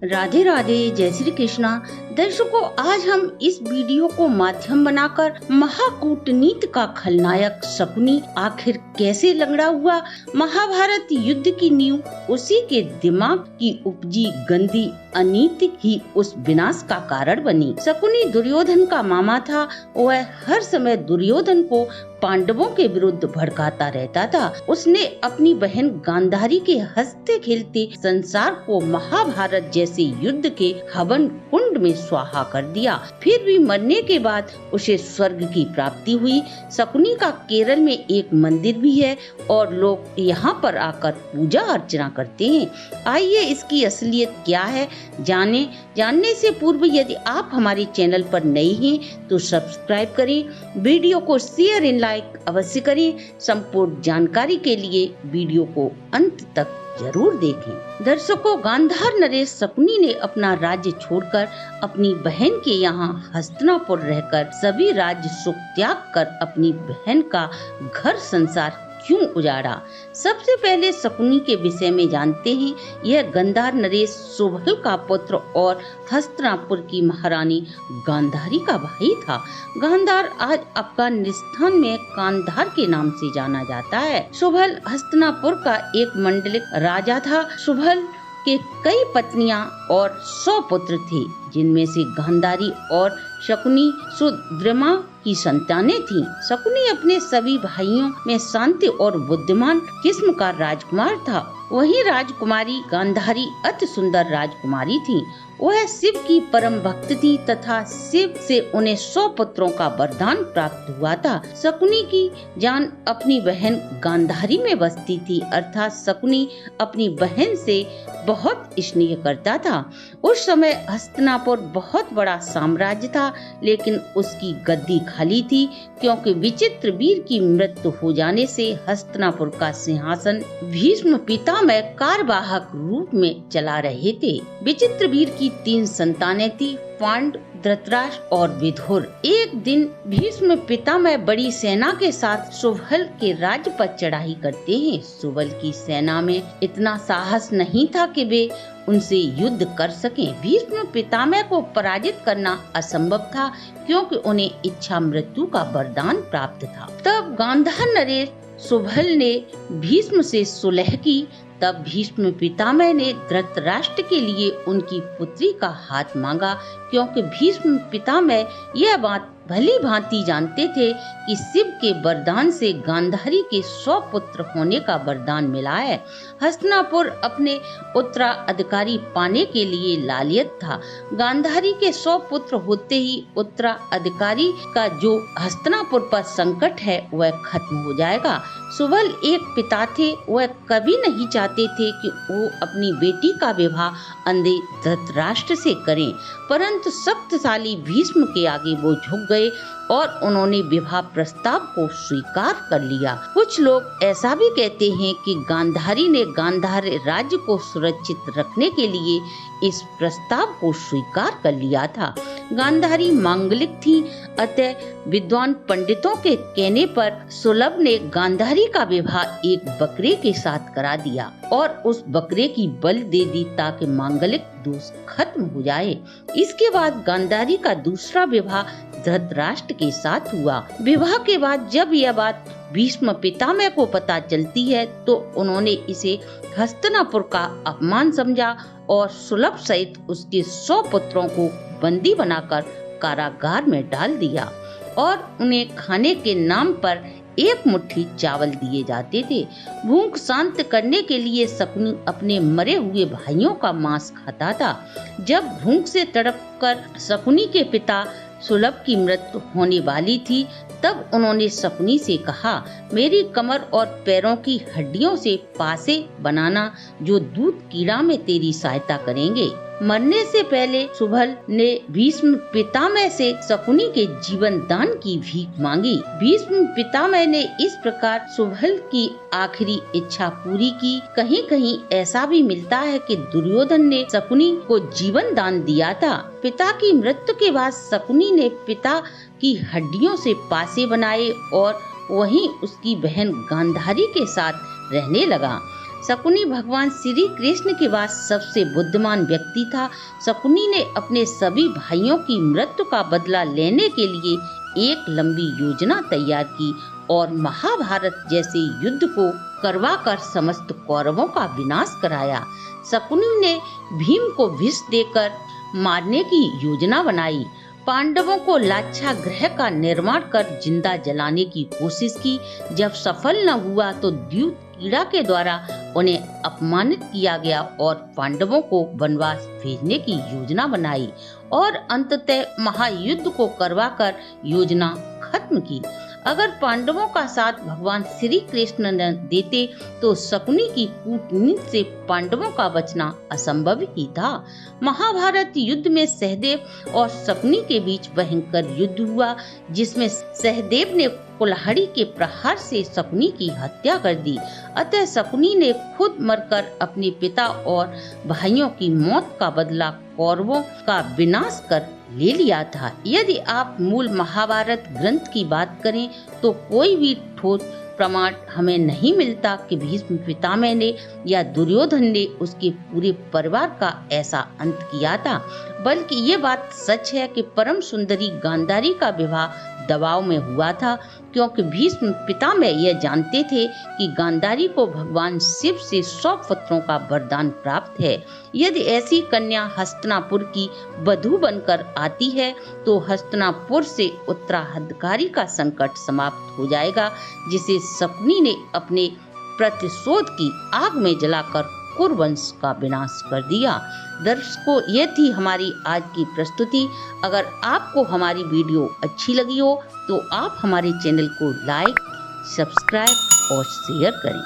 राधे राधे, जय श्री कृष्णा। दर्शकों, आज हम इस वीडियो को माध्यम बनाकर महाकूटनीति का खलनायक शकुनी आखिर कैसे लंगड़ा हुआ, महाभारत युद्ध की नींव उसी के दिमाग की उपजी गंदी अनीति ही उस विनाश का कारण बनी। शकुनी दुर्योधन का मामा था। वह हर समय दुर्योधन को पांडवों के विरुद्ध भड़काता रहता था। उसने अपनी बहन गांधारी के हंसते खेलते संसार को महाभारत जैसे युद्ध के हवन कुंड में स्वाहा कर दिया। फिर भी मरने के बाद उसे स्वर्ग की प्राप्ति हुई। शकुनी का केरल में एक मंदिर भी है और लोग यहाँ पर आकर पूजा अर्चना करते हैं। आइए इसकी असलियत क्या है जानने से पूर्व यदि आप हमारे चैनल पर नए हैं तो सब्सक्राइब करें, वीडियो को शेयर एंड लाइक अवश्य करें। संपूर्ण जानकारी के लिए वीडियो को अंत तक जरूर देखें। दर्शकों, गांधार नरेश शकुनी ने अपना राज्य छोड़कर अपनी बहन के यहाँ हस्तिनापुर रहकर सभी राज्य सुख त्याग कर अपनी बहन का घर संसार क्यों उजाड़ा। सबसे पहले शकुनी के विषय में जानते हैं। यह गांधार नरेश सुबल का पुत्र और हस्तिनापुर की महारानी गांधारी का भाई था। गांधार आज अफगानिस्तान में कांधार के नाम से जाना जाता है। सुबल हस्तिनापुर का एक मंडलिक राजा था। सुबल के कई पत्नियां और 100 पुत्र थे, जिनमें से गांधारी और शकुनी सुद्रमा की संतानें थीं। शकुनी अपने सभी भाइयों में शांति और बुद्धिमान किस्म का राजकुमार था। वहीं राजकुमारी गांधारी अति सुंदर राजकुमारी थी। वह शिव की परम भक्त थी तथा शिव से उन्हें 100 पुत्रों का वरदान प्राप्त हुआ था। शकुनी की जान अपनी बहन गांधारी में बसती थी, अर्थात शकुनी अपनी बहन से बहुत स्नेह करता था। उस समय हस्तिनापुर बहुत बड़ा साम्राज्य था, लेकिन उसकी गद्दी खाली थी, क्योंकि विचित्र वीर की मृत्यु हो जाने से हस्तिनापुर का सिंहासन भीष्म पितामह कार्यवाहक रूप में चला रहे थे। विचित्र वीर की 3 संतानें थी, पांडु, धृतराष्ट्र और विदुर। एक दिन भीष्म पितामह बड़ी सेना के साथ सुबल के राज्य पर चढ़ाई करते हैं। सुबल की सेना में इतना साहस नहीं था कि वे उनसे युद्ध कर सकें। भीष्म पितामह को पराजित करना असंभव था, क्योंकि उन्हें इच्छा मृत्यु का वरदान प्राप्त था। तब गांधार नरेश सुबल ने भीष्म से सुलह की। तब भीष्म पितामह ने धृतराष्ट्र के लिए उनकी पुत्री का हाथ मांगा, क्योंकि भीष्म पितामह यह बात भली भांति जानते थे कि शिव के वरदान से गांधारी के 100 पुत्र होने का वरदान मिला है। हस्तिनापुर अपने उत्तराधिकारी पाने के लिए लालियत था। गांधारी के 100 पुत्र होते ही उत्तराधिकारी का जो हस्तिनापुर पर संकट है वह खत्म हो जाएगा। सुबल एक पिता थे। वह कभी नहीं चाहते थे कि वो अपनी बेटी का विवाह अंधे धृतराष्ट्र से करें, परंतु शक्तिशाली भीष्म के आगे वो झुक गए और उन्होंने विवाह प्रस्ताव को स्वीकार कर लिया। कुछ लोग ऐसा भी कहते हैं कि गांधारी ने गांधार राज्य को सुरक्षित रखने के लिए इस प्रस्ताव को स्वीकार कर लिया था। गांधारी मांगलिक थी, अतः विद्वान पंडितों के कहने पर सुलभ ने गांधारी का विवाह एक बकरे के साथ करा दिया और उस बकरे की बलि दे दी ताकि मांगलिक दोष खत्म हो जाए। इसके बाद गांधारी का दूसरा विवाह धृतराष्ट्र के साथ हुआ। विवाह के बाद जब यह बात भीष्म पितामह को पता चलती है तो उन्होंने इसे हस्तिनापुर का अपमान समझा और सुलभ सहित उसके 100 पुत्रों को बंदी बनाकर कारागार में डाल दिया और उन्हें खाने के नाम पर एक मुट्ठी चावल दिए जाते थे। भूख शांत करने के लिए शकुनी अपने मरे हुए भाइयों का मांस खाता था। जब भूख से तड़पकर शकुनी के पिता सुलभ की मृत्यु होने वाली थी, तब उन्होंने शकुनी से कहा, मेरी कमर और पैरों की हड्डियों से पासे बनाना जो दूध कीड़ा में तेरी सहायता करेंगे। मरने से पहले सुबल ने भीष्म पितामह से शकुनी के जीवन दान की भीख मांगी। भीष्म पितामह ने इस प्रकार सुबल की आखिरी इच्छा पूरी की। कहीं कहीं ऐसा भी मिलता है कि दुर्योधन ने शकुनी को जीवन दान दिया था। पिता की मृत्यु के बाद शकुनी ने पिता की हड्डियों से पासे बनाए और वहीं उसकी बहन गांधारी के साथ रहने लगा। शकुनी भगवान श्री कृष्ण के बाद सबसे बुद्धिमान व्यक्ति था। शकुनी ने अपने सभी भाइयों की मृत्यु का बदला लेने के लिए एक लंबी योजना तैयार की और महाभारत जैसे युद्ध को करवाकर समस्त कौरवों का विनाश कराया। शकुनी ने भीम को विष देकर मारने की योजना बनाई। पांडवों को लाक्षागृह का निर्माण कर जिंदा जलाने की कोशिश की। जब सफल न हुआ तो द्यूत कीड़ा के द्वारा उन्हें अपमानित किया गया और पांडवों को वनवास भेजने की योजना बनाई और अंततः महायुद्ध को करवाकर योजना खत्म की। अगर पांडवों का साथ भगवान श्री कृष्ण न देते तो शकुनी की कूटनीति से पांडवों का बचना असंभव ही था। महाभारत युद्ध में सहदेव और शकुनी के बीच भयंकर युद्ध हुआ, जिसमें सहदेव ने कुल्हाड़ी के प्रहार से शकुनी की हत्या कर दी। अतः शकुनी ने खुद मरकर अपने पिता और भाइयों की मौत का बदला कौरवों का विनाश कर ले लिया था। यदि आप मूल महाभारत ग्रंथ की बात करें तो कोई भी ठोस प्रमाण हमें नहीं मिलता कि भीष्म पितामह ने या दुर्योधन ने उसके पूरे परिवार का ऐसा अंत किया था, बल्कि ये बात सच है कि परम सुंदरी गांधारी का विवाह दबाव में हुआ था, क्योंकि भीष्म पितामह यह जानते थे कि गांधारी को भगवान शिव से 100 पुत्रों का वरदान प्राप्त है। यदि ऐसी कन्या हस्तिनापुर की वधू बनकर आती है तो हस्तिनापुर से उत्तराधिकारी का संकट समाप्त हो जाएगा, जिसे शकुनी ने अपने प्रतिशोध की आग में जलाकर कुरुवंश का विनाश कर दिया। दर्शकों, ये थी हमारी आज की प्रस्तुति। अगर आपको हमारी वीडियो अच्छी लगी हो तो आप हमारे चैनल को लाइक, सब्सक्राइब और शेयर करें।